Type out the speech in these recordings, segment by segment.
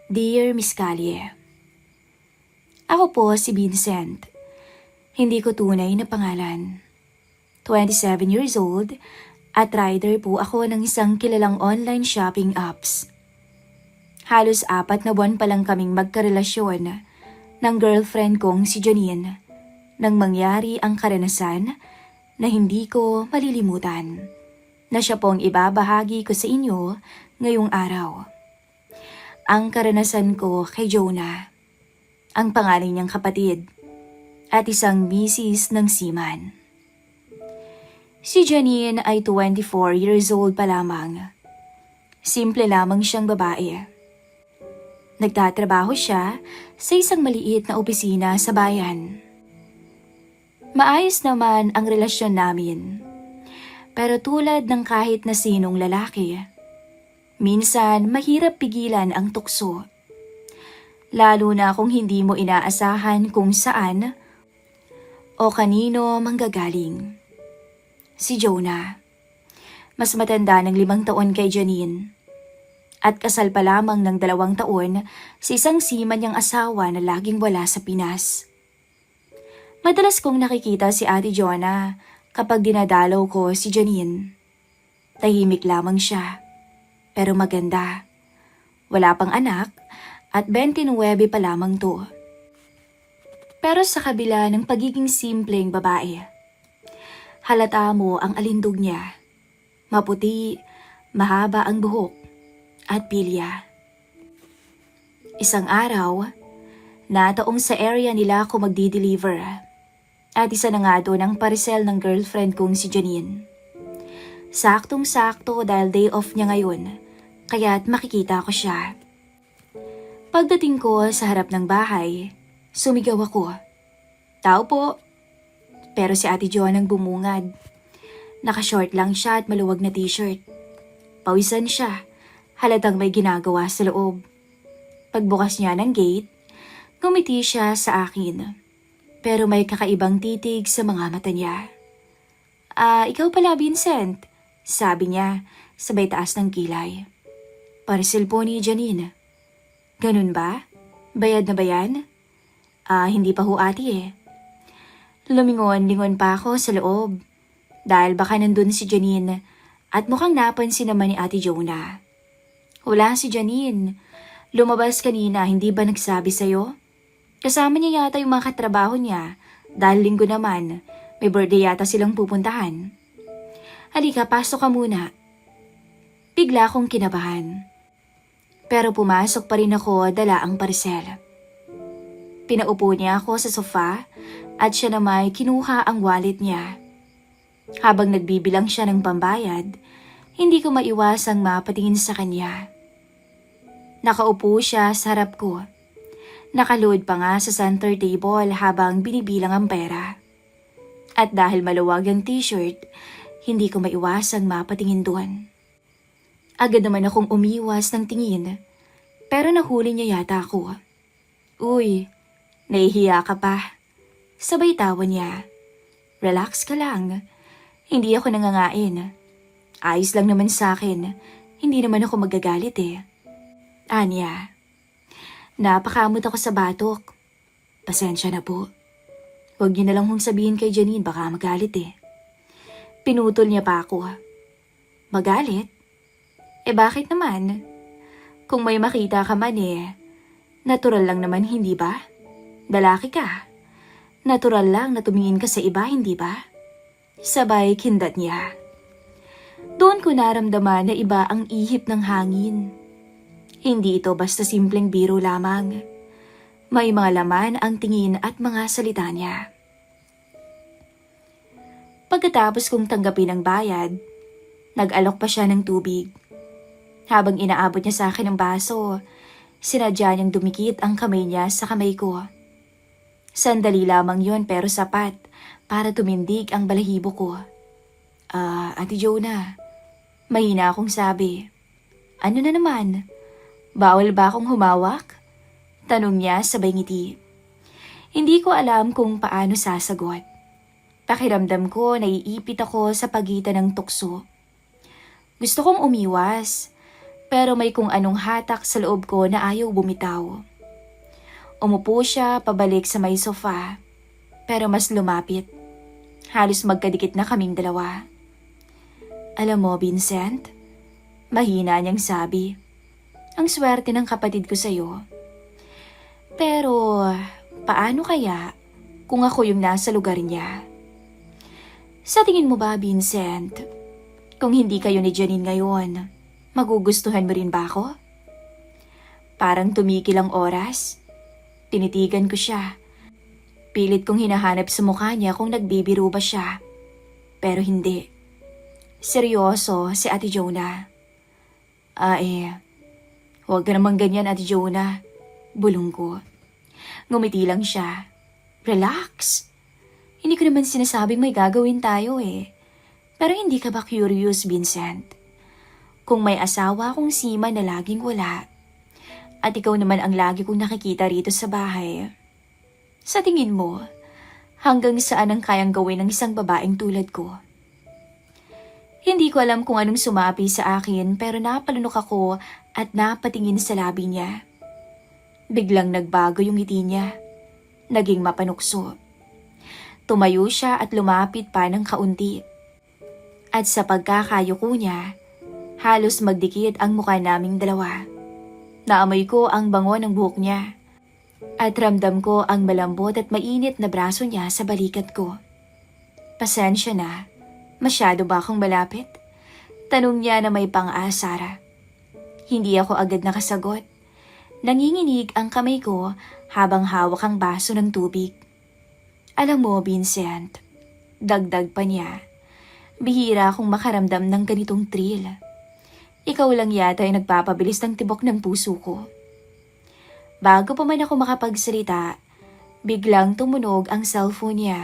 Dear Miss Callie, ako po si Vincent. Hindi ko tunay na pangalan. 27 years old at rider po ako ng isang kilalang online shopping apps. Halos 4 na buwan pa lang kaming magkarelasyon ng girlfriend kong si Janine nang mangyari ang karanasan na hindi ko malilimutan na siya pong ibabahagi ko sa inyo ngayong araw. Ang karanasan ko kay Jonah, ang pangalan niyang kapatid, at isang misis ng seaman. Si Janine ay 24 years old pa lamang. Simple lamang siyang babae. Nagtatrabaho siya sa isang maliit na opisina sa bayan. Maayos naman ang relasyon namin. Pero tulad ng kahit na sinong lalaki, minsan mahirap pigilan ang tukso. Lalo na kung hindi mo inaasahan kung saan o kanino manggagaling. Si Jonah, mas matanda ng 5 taon kay Janine at kasal pa lamang ng 2 taon sa isang seaman niyang asawa na laging wala sa Pinas. Madalas kong nakikita si Ate Jonah kapag dinadalaw ko si Janine. Tahimik lamang siya, pero maganda. Wala pang anak at 29 pa lamang to. Pero sa kabila ng pagiging simpleng babae, halata mo ang alindog niya. Maputi, mahaba ang buhok at pilya. Isang araw, nataong sa area nila ako magdi-deliver. At isa na nga doon ang parcel ng girlfriend kong si Janine. Saktong-sakto dahil day off niya ngayon, kaya't makikita ko siya. Pagdating ko sa harap ng bahay, sumigaw ako. Tao po. Pero si Ate Joan ang bumungad. Naka-short lang siya at maluwag na t-shirt. Pawisan siya, halatang may ginagawa sa loob. Pagbukas niya ng gate, ngumiti siya sa akin. Pero may kakaibang titig sa mga mata niya. Ikaw pala Vincent, sabi niya, sabay taas ng kilay. Parcel po ni Janine. Ganun ba? Bayad na ba yan? Hindi pa ho ate eh. Lumingon-lingon pa ako sa loob. Dahil baka nandun si Janine at mukhang napansin naman ni Ate Jonah. Wala si Janine. Lumabas kanina, hindi ba nagsabi sa'yo? Kasama niya yata yung mga katrabaho niya dahil linggo naman, may birthday yata silang pupuntahan. Halika, pasok ka muna. Bigla akong kinabahan. Pero pumasok pa rin ako dala ang parcel. Pinaupo niya ako sa sofa at siya naman kinuha ang wallet niya. Habang nagbibilang siya ng pambayad, hindi ko maiwasang mapatingin sa kanya. Nakaupo siya sa harap ko. Nakaload pa nga sa center table habang binibilang ang pera. At dahil maluwag ang t-shirt, hindi ko maiwasang mapatingin doon. Agad naman akong umiwas ng tingin, pero nahuli niya yata ako. Uy, nahihiya ka pa. Sabay tawa niya. Relax ka lang. Hindi ako nangangain. Ayos lang naman sa akin. Hindi naman ako magagalit eh. Anya. Napakamot ako sa batok. Pasensya na po. Huwag niyo na lang hong sabihin kay Janine, baka magalit eh. Pinutol niya pa ako. Magalit? Bakit naman? Kung may makita ka man natural lang naman hindi ba? Lalaki ka. Natural lang na tumingin ka sa iba, hindi ba? Sabay kindat niya. Doon ko naramdaman na iba ang ihip ng hangin. Hindi ito basta simpleng biro lamang. May mga laman ang tingin at mga salita niya. Pagkatapos kong tanggapin ang bayad, nag-alok pa siya ng tubig. Habang inaabot niya sa akin ang baso, sinadya niyang dumikit ang kamay niya sa kamay ko. Sandali lamang yon pero sapat para tumindig ang balahibo ko. Ate Jonah, mahina akong sabi. Ano na naman? Bawal ba akong humawak? Tanong niya sabay ngiti. Hindi ko alam kung paano sasagot. Pakiramdam ko naiipit ako sa pagitan ng tukso. Gusto kong umiwas, pero may kung anong hatak sa loob ko na ayaw bumitaw. Umupo siya pabalik sa may sofa, pero mas lumapit. Halos magkadikit na kaming dalawa. Alam mo, Vincent, mahina niyang sabi, ang swerte ng kapatid ko sa'yo. Pero paano kaya kung ako yung nasa lugar niya? Sa tingin mo ba, Vincent, kung hindi kayo ni Janine ngayon, magugustuhan mo rin ba ako? Parang tumigil ang oras. Tinitigan ko siya. Pilit kong hinahanap sa mukha niya kung nagbibiro ba siya. Pero hindi. Seryoso si Ate Jonah. Huwag ka naman ganyan, Ate Jonah. Bulong ko. Ngumiti lang siya. Relax. Hindi ko naman sinasabing may gagawin tayo eh. Pero hindi ka ba curious, Vincent? Kung may asawa akong sima na laging wala, at ikaw naman ang lagi kong nakikita rito sa bahay, sa tingin mo, hanggang saan ang kayang gawin ng isang babaeng tulad ko? Hindi ko alam kung anong sumapi sa akin pero napalunok ako at napatingin sa labi niya. Biglang nagbago yung ngiti niya. Naging mapanukso. Tumayo siya at lumapit pa ng kaunti. At sa pagkakayuko niya, halos magdikit ang mukha naming dalawa. Naamoy ko ang bango ng buhok niya. At ramdam ko ang malambot at mainit na braso niya sa balikat ko. Pasensya na, masyado ba akong malapit? Tanong niya na may pang-asara. Hindi ako agad nakasagot. Nanginginig ang kamay ko habang hawak ang baso ng tubig. Alam mo, Vincent, dagdag pa niya, bihira akong makaramdam ng ganitong thrill. Ikaw lang yata ay nagpapabilis ng tibok ng puso ko. Bago pa man ako makapagsalita, biglang tumunog ang cellphone niya.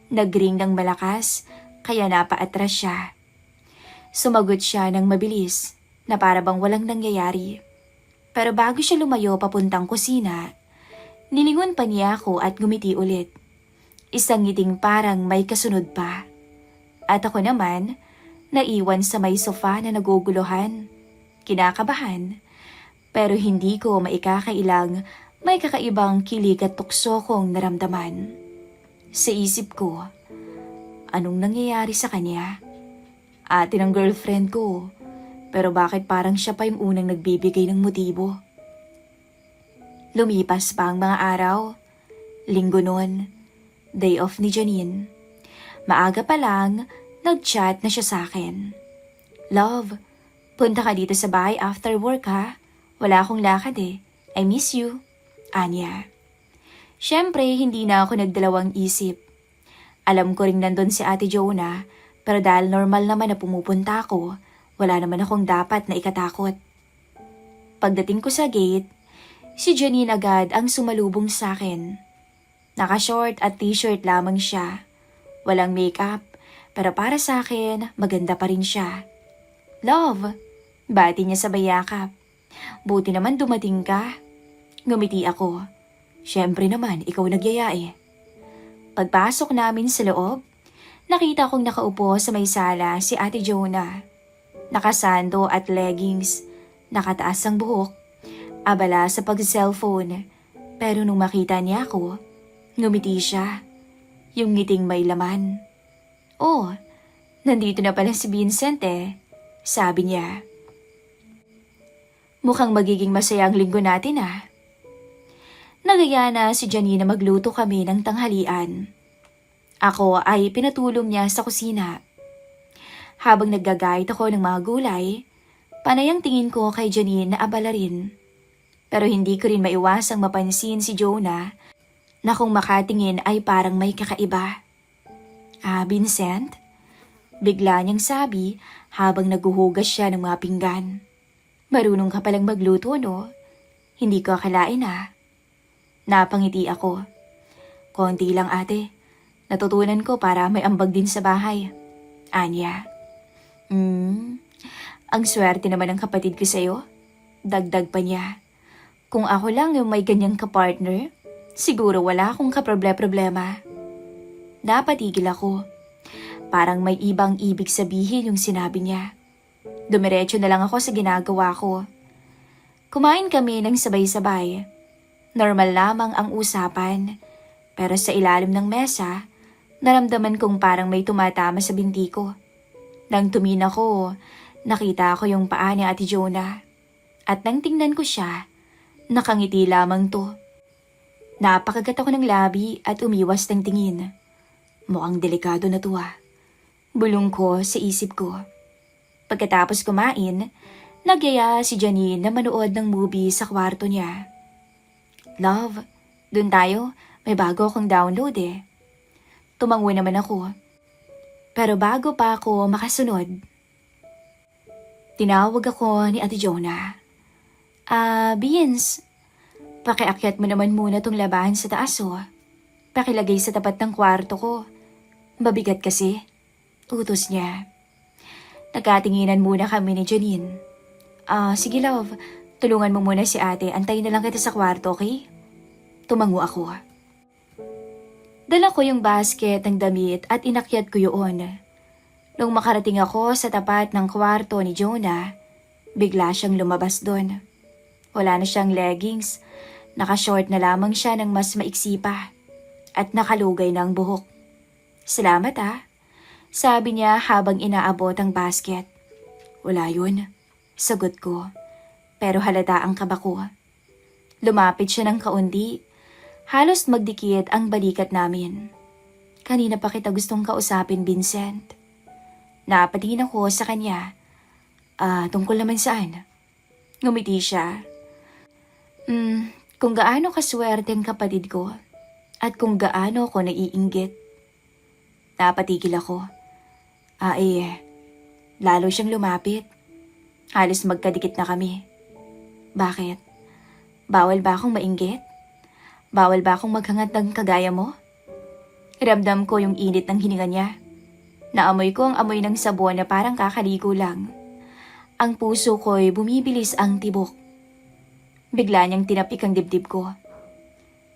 Nagring ng malakas, kaya napaatras siya. Sumagot siya ng mabilis, na para bang walang nangyayari. Pero bago siya lumayo papuntang kusina, nilingon pa niya ako at ngumiti ulit. Isang ngiting parang may kasunod pa. At ako naman, naiwan sa may sofa na naguguluhan. Kinakabahan, pero hindi ko maikakailang may kakaibang kilig at tukso kong naramdaman. Sa isip ko, anong nangyayari sa kanya? Ate ng girlfriend ko, pero bakit parang siya pa yung unang nagbibigay ng motibo? Lumipas pa ang mga araw. Linggo nun, day off ni Janine. Maaga pa lang, nag-chat na siya sa akin. Love, punta ka dito sa bahay after work ha? Wala akong lakad eh. I miss you. Anya. Siyempre, hindi na ako nagdalawang isip. Alam ko ring nandun si Ate Jonah, pero dahil normal naman na pumupunta ako, wala naman akong dapat na ikatakot. Pagdating ko sa gate, si Janine agad ang sumalubong sa akin. Naka-short at t-shirt lamang siya. Walang makeup, pero para sa akin, maganda pa rin siya. Love, bati niya sa bayakap. Buti naman dumating ka. Ngumiti ako. Siyempre naman, ikaw nagyaya eh. Pagpasok namin sa loob, nakita kong nakaupo sa may sala si Ate Jonah. Nakasando at leggings, nakataas ang buhok, abala sa pag-cellphone. Pero nung makita niya ako, ngumiti siya. Yung ngiting may laman. Oh, nandito na pala si Vincent eh, sabi niya. Mukhang magiging masaya ang linggo natin ah. Nagaya na si Janine na magluto kami ng tanghalian. Ako ay pinatulong niya sa kusina. Habang naggagayat ako ng mga gulay, panay ang tingin ko kay Janine na abala rin. Pero hindi ko rin maiwasang mapansin si Jonah na kung makatingin ay parang may kakaiba. Ah, Vincent? Bigla niyang sabi habang naguhugas siya ng mga pinggan. Marunong ka palang magluto, no? Hindi ko akalain ah. Napangiti ako. Konti lang ate. Natutunan ko para may ambag din sa bahay. Anya. Ang swerte naman ng kapatid ko sa'yo. Dagdag pa niya. Kung ako lang yung may ganyang kapartner, siguro wala akong kaproblema. Napatigil ako. Parang may ibang ibig sabihin yung sinabi niya. Dumiretso na lang ako sa ginagawa ko. Kumain kami ng sabay-sabay. Normal lamang ang usapan, pero sa ilalim ng mesa, naramdaman kong parang may tumatama sa binti ko. Nang tumina ko, nakita ko yung paa ni Ate Jonah. At nang tingnan ko siya, nakangiti lamang to. Napakagat ako ng labi at umiwas ng tingin. Mukhang delikado na to ah. Bulong ko sa isip ko. Pagkatapos kumain, nagyaya si Janine na manood ng movie sa kwarto niya. Love, dun tayo. May bago akong download eh. Tumango naman ako. Pero bago pa ako makasunod, tinawag ako ni Ate Jonah. Beans, pakiakyat mo naman muna tong labahan sa taas oh. Pakilagay sa tapat ng kwarto ko. Mabigat kasi. Utos niya. Nagkatinginan muna kami ni Janine. Sige love, tulungan mo muna si ate. Antayin na lang kita sa kwarto, okay? Tumango ako. Dala ko yung basket ng damit at inakyat ko yun. Nung makarating ako sa tapat ng kwarto ni Jonah, bigla siyang lumabas doon. Wala na siyang leggings, nakashort na lamang siya ng mas maiksi pa at nakalugay ng buhok. Salamat ah, sabi niya habang inaabot ang basket. Wala yun, sagot ko, pero halata ang kaba ko. Lumapit siya ng kaunti, halos magdikit ang balikat namin. Kanina pa kita gustong kausapin, Vincent. Napatingin ako sa kanya. Tungkol naman saan? Ngumiti siya. Kung gaano kaswerte ang kapatid ko at kung gaano ko naiinggit. Napatigil ako. Lalo siyang lumapit. Halos magkadikit na kami. Bakit? Bawal ba akong mainggit? Bawal ba akong maghangat ng kagaya mo? Ramdam ko yung init ng hininga niya. Naamoy ko ang amoy ng sabon na parang kakaligo lang. Ang puso ko'y bumibilis ang tibok. Bigla niyang tinapik ang dibdib ko.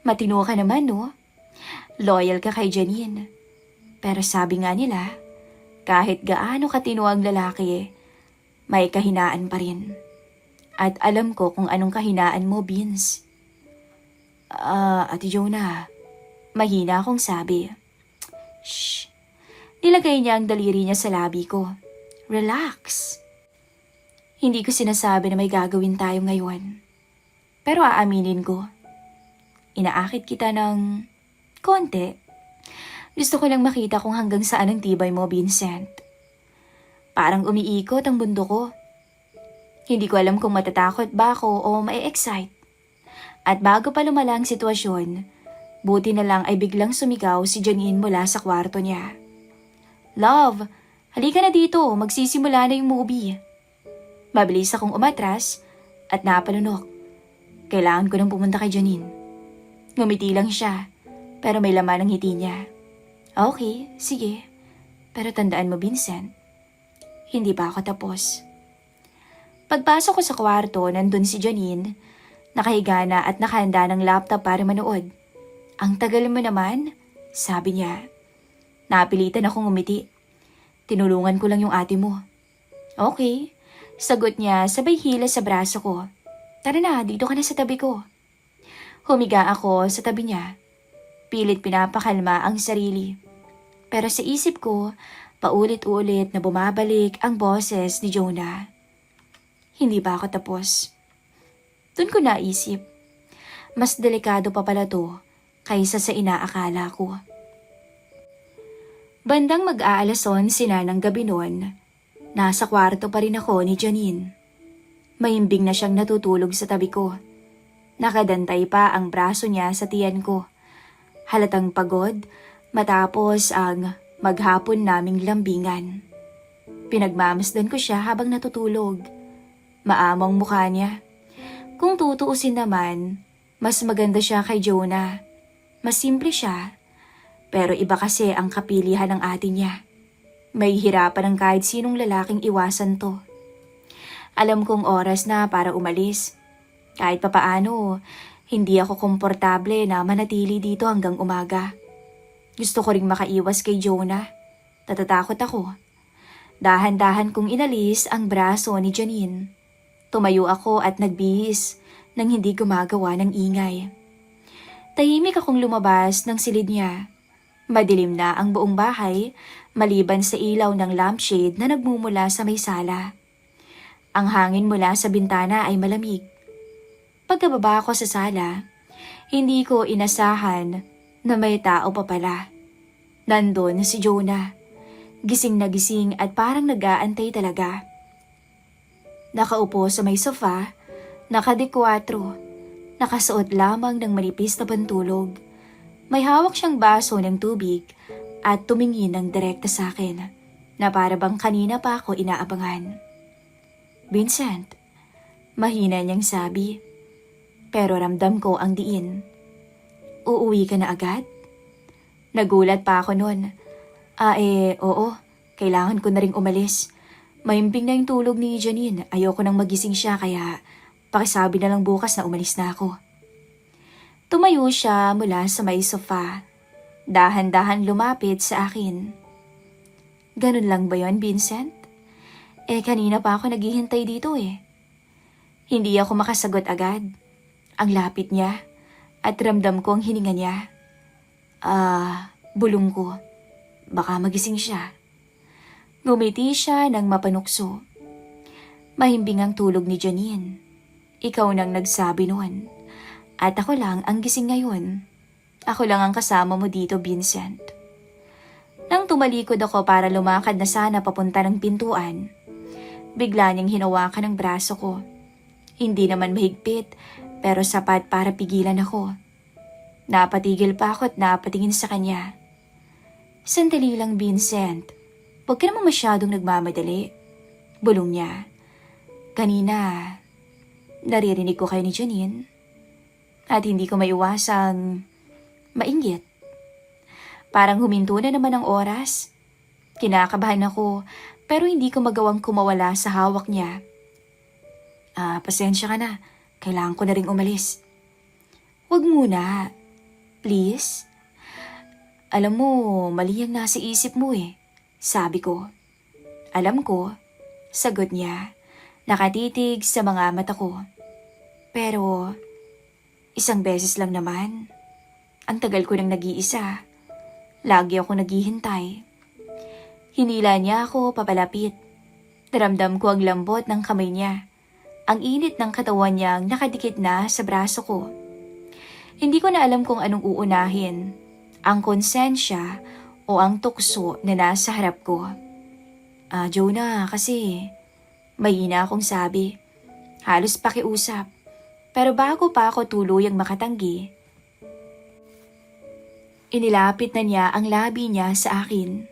Matino ka naman, no? Loyal ka kay Janine. Pero sabi nga nila, kahit gaano katino ang lalaki, may kahinaan pa rin. At alam ko kung anong kahinaan mo, Vince. Ate Jonah, mahina akong sabi. Shh. Nilagay niya ang daliri niya sa labi ko. Relax. Hindi ko sinasabi na may gagawin tayo ngayon. Pero aaminin ko, inaakit kita ng konti. Gusto ko lang makita kung hanggang saan ang tibay mo, Vincent. Parang umiikot ang mundo ko. Hindi ko alam kung matatakot ba ako o mai-excite. At bago pa lumala ang sitwasyon, buti na lang ay biglang sumigaw si Janine mula sa kwarto niya. Love, halika na dito, magsisimula na yung movie. Mabilis akong umatras at napalunok. Kailangan ko nang pumunta kay Janine. Ngumiti lang siya, pero may laman ang ngiti niya. Okay, sige. Pero tandaan mo, Vincent, hindi pa ako tapos. Pagpasok ko sa kwarto, nandun si Janine, nakahiga na at nakahanda ng laptop para manood. Ang tagal mo naman, sabi niya. Napilitan akong ngumiti. Tinulungan ko lang yung ate mo. Okay, sagot niya sabay hila sa braso ko. Tara na, dito ka na sa tabi ko. Humiga ako sa tabi niya. Pilit pinapakalma ang sarili. Pero sa isip ko, paulit-ulit na bumabalik ang boses ni Jonah. Hindi ba ako tapos? Doon ko naisip, mas delikado pa pala to kaysa sa inaakala ko. Bandang mag-aalason sina ng gabi noon, nasa kwarto pa rin ako ni Janine. Mahimbing na siyang natutulog sa tabi ko. Nakadantay pa ang braso niya sa tiyan ko. Halatang pagod matapos ang maghapon naming lambingan. Pinagmamasdan ko siya habang natutulog. Maamong mukha niya. Kung tutuusin naman, mas maganda siya kay Jonah. Mas simple siya, pero iba kasi ang kapilihan ng ate niya. May hirapan ng kahit sinong lalaking iwasan to. Alam kong oras na para umalis. Kahit papaano, hindi ako komportable na manatili dito hanggang umaga. Gusto ko ring makaiwas kay Jonah. Natatakot ako. Dahan-dahan kong inalis ang braso ni Janine. Tumayo ako at nagbihis nang hindi gumagawa ng ingay. Tahimik akong lumabas ng silid niya. Madilim na ang buong bahay maliban sa ilaw ng lampshade na nagmumula sa may sala. Ang hangin mula sa bintana ay malamig. Pagkababa ko sa sala, hindi ko inasahan na may tao pa pala. Nandun si Jonah. Gising na gising at parang nag-aantay talaga. Nakaupo sa may sofa, nakadekwatro, nakasuot lamang ng manipis na pantulog. May hawak siyang baso ng tubig at tumingin ng direkta sa akin na para bang kanina pa ako inaabangan. Vincent, mahina niyang sabi, pero ramdam ko ang diin. Uuwi ka na agad? Nagulat pa ako noon. Oo, kailangan ko na ring umalis. Mahimbing na yung tulog ni Janine, ayoko nang magising siya kaya pakisabi na lang bukas na umalis na ako. Tumayo siya mula sa may sofa. Dahan-dahan lumapit sa akin. Ganun lang ba yon, Vincent? Kanina pa ako naghihintay dito eh. Hindi ako makasagot agad. Ang lapit niya at ramdam ko ang hininga niya. Bulong ko. Baka magising siya. Ngumiti siya ng mapanukso. Mahimbing ang tulog ni Janine. Ikaw nang nagsabi noon. At ako lang ang gising ngayon. Ako lang ang kasama mo dito, Vincent. Nang tumalikod ako para lumakad na sana papunta ng pintuan, bigla niyang hinawakan ang braso ko. Hindi naman mahigpit, pero sapat para pigilan ako. Napatigil pa ako at napatingin sa kanya. Sandali lang, Vincent. Huwag ka naman masyadong nagmamadali. Bulong niya. Kanina, naririnig ko kayo ni Janine. At hindi ko maiwasang mainggit. Parang huminto na naman ang oras. Kinakabahan ako pero hindi ko magawang kumawala sa hawak niya. Pasensya ka na. Kailangan ko na ring umalis. Huwag muna. Please? Alam mo, mali ang nasa isip mo eh. Sabi ko. Alam ko. Sagot niya. Nakatitig sa mga mata ko. Pero isang beses lang naman. Ang tagal ko nang nag-iisa. Lagi ako naghihintay. Hinila niya ako papalapit. Naramdam ko ang lambot ng kamay niya. Ang init ng katawan niyang nakadikit na sa braso ko. Hindi ko na alam kung anong uunahin. Ang konsensya o ang tukso na nasa harap ko. Jonah, kasi may ina akong sabi. Halos pakiusap. Pero bago pa ako tuluyang makatanggi, inilapit na niya ang labi niya sa akin.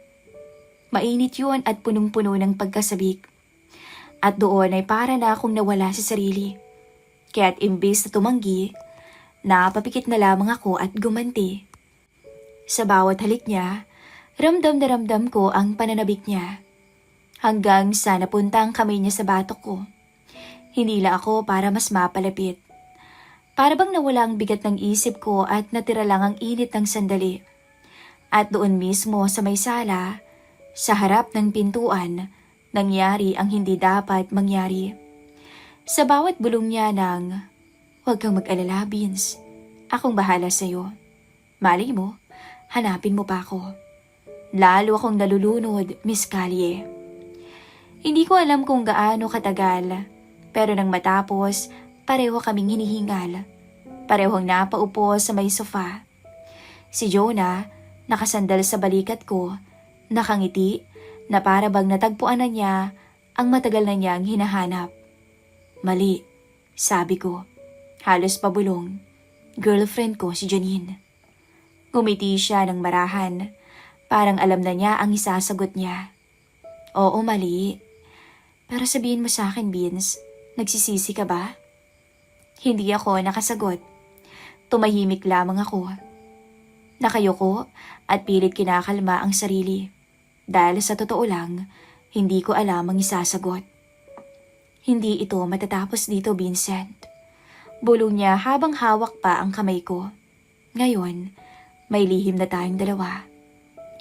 Mainit yun at punong-puno ng pagkasabik. At doon ay para na akong nawala sa sarili. Kaya't imbes na tumanggi, napapikit na lamang ako at gumanti. Sa bawat halik niya, ramdam na ramdam ko ang pananabik niya. Hanggang sa napunta ang kamay niya sa batok ko. Hinila ako para mas mapalapit. Para bang nawala ang bigat ng isip ko at natira lang ang init ng sandali. At doon mismo sa may sala, sa harap ng pintuan, nangyari ang hindi dapat mangyari. Sa bawat bulong niya ng, "Huwag kang mag-alala, Vince. Akong bahala sa'yo. Malay mo, hanapin mo pa ako." Lalo akong nalulunod, Miss Callie. Hindi ko alam kung gaano katagal, pero nang matapos, pareho kaming hinihingal. Parehong napaupo sa may sofa. Si Jonah, nakasandal sa balikat ko, nakangiti na para bang natagpuan na niya ang matagal na niyang hinahanap. Mali, sabi ko. Halos pabulong. Girlfriend ko si Janine. Ngumiti siya ng marahan. Parang alam na niya ang isasagot niya. Oo, mali. Pero sabihin mo sa akin, Vince, nagsisisi ka ba? Hindi ako nakasagot. Tumahimik lamang ako. Nakayuko at pilit kinakalma ang sarili. Dahil sa totoo lang, hindi ko alam ang isasagot. Hindi ito matatapos dito, Vincent. Bulong niya habang hawak pa ang kamay ko. Ngayon, may lihim na tayong dalawa.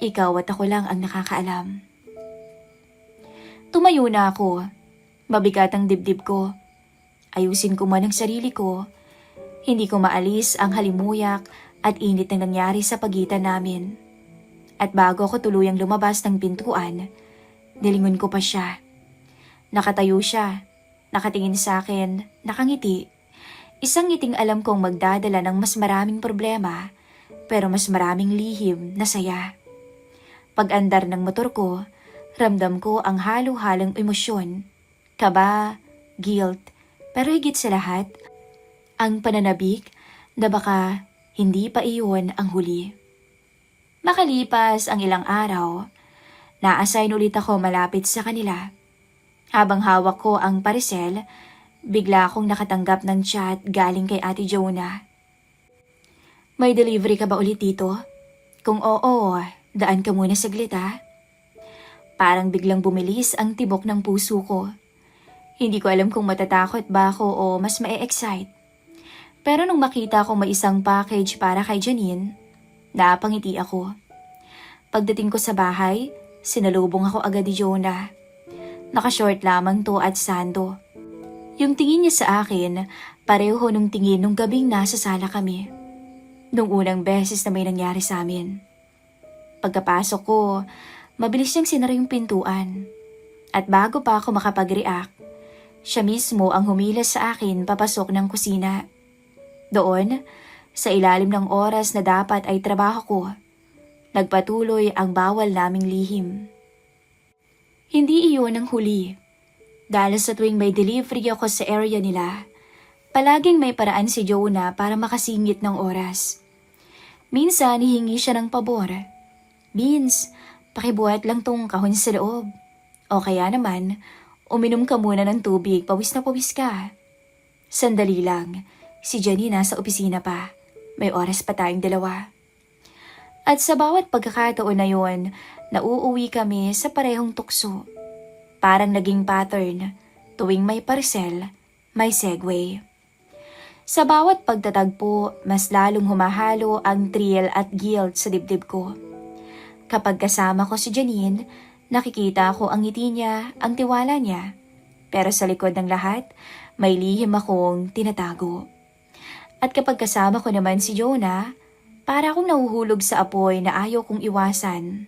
Ikaw at ako lang ang nakakaalam. Tumayo na ako. Mabigat ang dibdib ko. Ayusin ko man ang sarili ko. Hindi ko maalis ang halimuyak at init na nangyari sa pagitan namin. At bago ako tuluyang lumabas ng pintuan, nilingon ko pa siya. Nakatayo siya, nakatingin sa akin, nakangiti. Isang ngiting alam kong magdadala ng mas maraming problema, pero mas maraming lihim na saya. Pag-andar ng motor ko, ramdam ko ang halo-halong emosyon, kaba, guilt, pero higit sa lahat, ang pananabik na baka hindi pa iyon ang huli. Makalipas ang ilang araw, na-assign ulit ako malapit sa kanila. Habang hawak ko ang parcel, bigla akong nakatanggap ng chat galing kay Ate Jonah. May delivery ka ba ulit dito? Kung oo, daan ka muna saglit ha. Parang biglang bumilis ang tibok ng puso ko. Hindi ko alam kung matatakot ba ako o mas ma-excite. Pero nung makita ko may isang package para kay Janine, napangiti ako. Pagdating ko sa bahay, sinalubong ako agad ni Jonah. Nakashort lamang to at sando. Yung tingin niya sa akin, pareho nung tingin nung gabing nasa sala kami. Nung unang beses na may nangyari sa amin. Pagkapasok ko, mabilis niyang sinara yung pintuan. At bago pa ako makapag-react, siya mismo ang humilas sa akin papasok ng kusina. Doon, sa ilalim ng oras na dapat ay trabaho ko, nagpatuloy ang bawal naming lihim. Hindi iyon ang huli. Dahil sa tuwing may delivery ako sa area nila, palaging may paraan si Jonah para makasingit ng oras. Minsan hihingi siya ng pabor. Beans, pakibuhat lang tong kahon sa loob. O kaya naman, uminom ka muna ng tubig, pawis na pawis ka. Sandali lang, si Janine nasa opisina pa. May oras pa tayong dalawa. At sa bawat pagkakataon na yon, nauuwi kami sa parehong tukso. Parang naging pattern, tuwing may parcel, may segue. Sa bawat pagtatagpo, mas lalong humahalo ang thrill at guilt sa dibdib ko. Kapag kasama ko si Janine, nakikita ko ang ngiti niya, ang tiwala niya. Pero sa likod ng lahat, may lihim akong tinatago. At kapag kasama ko naman si Jonah, para akong nahuhulog sa apoy na ayaw kong iwasan.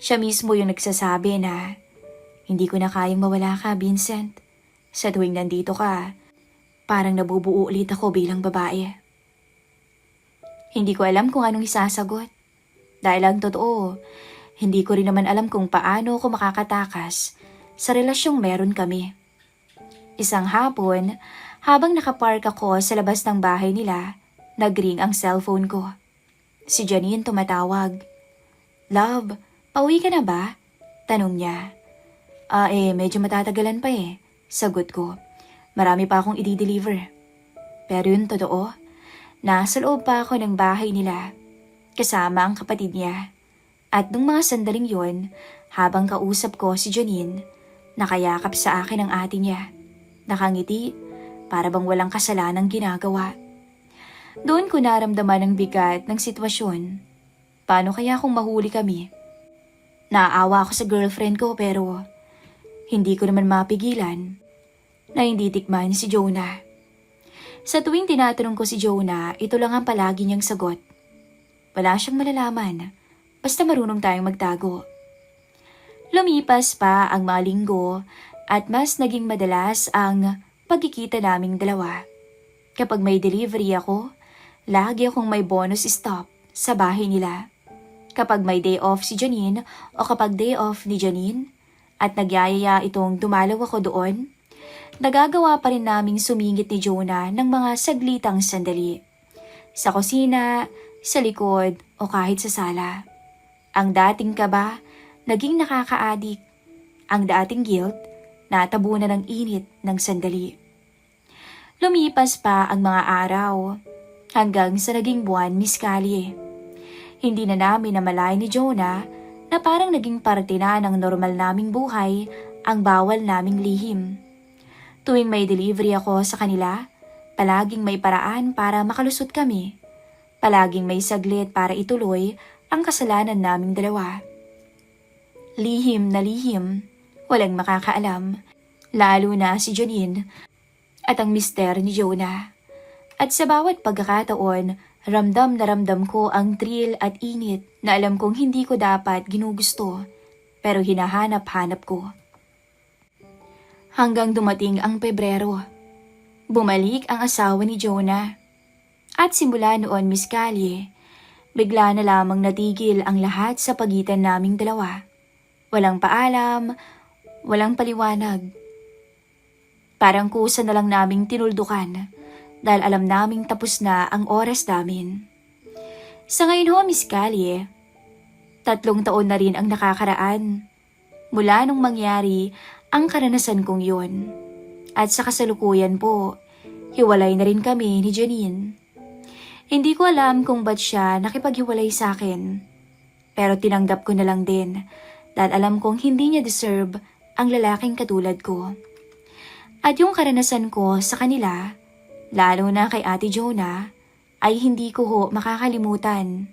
Siya mismo yung nagsasabi na, hindi ko na kayang mawala ka, Vincent. Sa tuwing nandito ka, parang nabubuo ulit ako bilang babae. Hindi ko alam kung anong isasagot. Dahil ang totoo, hindi ko rin naman alam kung paano ako makakatakas sa relasyong meron kami. Isang hapon, habang nakapark ako sa labas ng bahay nila, nag-ring ang cellphone ko. Si Janine tumatawag. Love, pauwi ka na ba? Tanong niya. Medyo matatagalan pa eh. Sagot ko. Marami pa akong i-deliver. Pero yun totoo. Nasa loob pa ako ng bahay nila. Kasama ang kapatid niya. At nung mga sandaling yon, habang kausap ko si Janine, nakayakap sa akin ang ate niya. Nakangiti, para bang walang kasalanang ginagawa. Doon ko naramdaman ang bigat ng sitwasyon. Paano kaya kung mahuli kami? Naaawa ako sa girlfriend ko pero hindi ko naman mapigilan na hindi tikman si Jonah. Sa tuwing tinatanong ko si Jonah, ito lang ang palagi niyang sagot. Wala siyang malalaman, basta marunong tayong magtago. Lumipas pa ang mga linggo at mas naging madalas ang pagkikita naming dalawa. Kapag may delivery ako, lagi akong may bonus stop sa bahay nila. Kapag may day off si Janine o kapag day off ni Janine at nagyayaya itong dumalaw ako doon, nagagawa pa rin naming sumingit ni Jonah ng mga saglitang sandali. Sa kusina, sa likod o kahit sa sala. Ang dating kaba, naging nakakaadik. Ang dating guilt, natabunan ng init ng sandali. Lumipas pa ang mga araw, hanggang sa naging buwan ni Scully. Hindi na namin namalay ni Jonah na parang naging parte na ng normal naming buhay ang bawal naming lihim. Tuwing may delivery ako sa kanila, palaging may paraan para makalusot kami. Palaging may saglit para ituloy ang kasalanan naming dalawa. Lihim na lihim, Walang makakaalam, lalo na si Janine at ang mister ni Jonah. At sa bawat pagkakataon, ramdam na ramdam ko ang thrill at init na alam kong hindi ko dapat ginugusto, pero hinahanap-hanap ko. Hanggang dumating ang Pebrero. Bumalik ang asawa ni Jonah. At simula noon, Miss Callie, bigla na lamang natigil ang lahat sa pagitan naming dalawa. Walang paalam, walang paliwanag. Parang kusa na lang naming tinuldukan dahil alam naming tapos na ang oras namin. Sa ngayon ho, Miss Callie, 3 taon na rin ang nakakaraan mula nung mangyari ang karanasan kong yun. At sa kasalukuyan po, hiwalay na rin kami ni Janine. Hindi ko alam kung ba't siya nakipaghiwalay sa akin. Pero tinanggap ko na lang din dahil alam kong hindi niya deserve ang lalaking katulad ko. At yung karanasan ko sa kanila, lalo na kay Ate Jonah, ay hindi ko ho makakalimutan.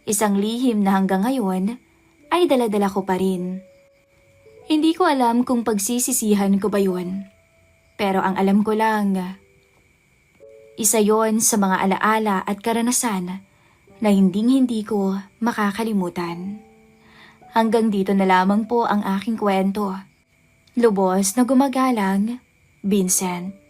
Isang lihim na hanggang ngayon ay daladala ko pa rin. Hindi ko alam kung pagsisisihan ko ba yun. Pero ang alam ko lang, isa yon sa mga alaala at karanasan na hinding-hindi ko makakalimutan. Hanggang dito na lamang po ang aking kwento. Lubos na gumagalang, Vincent.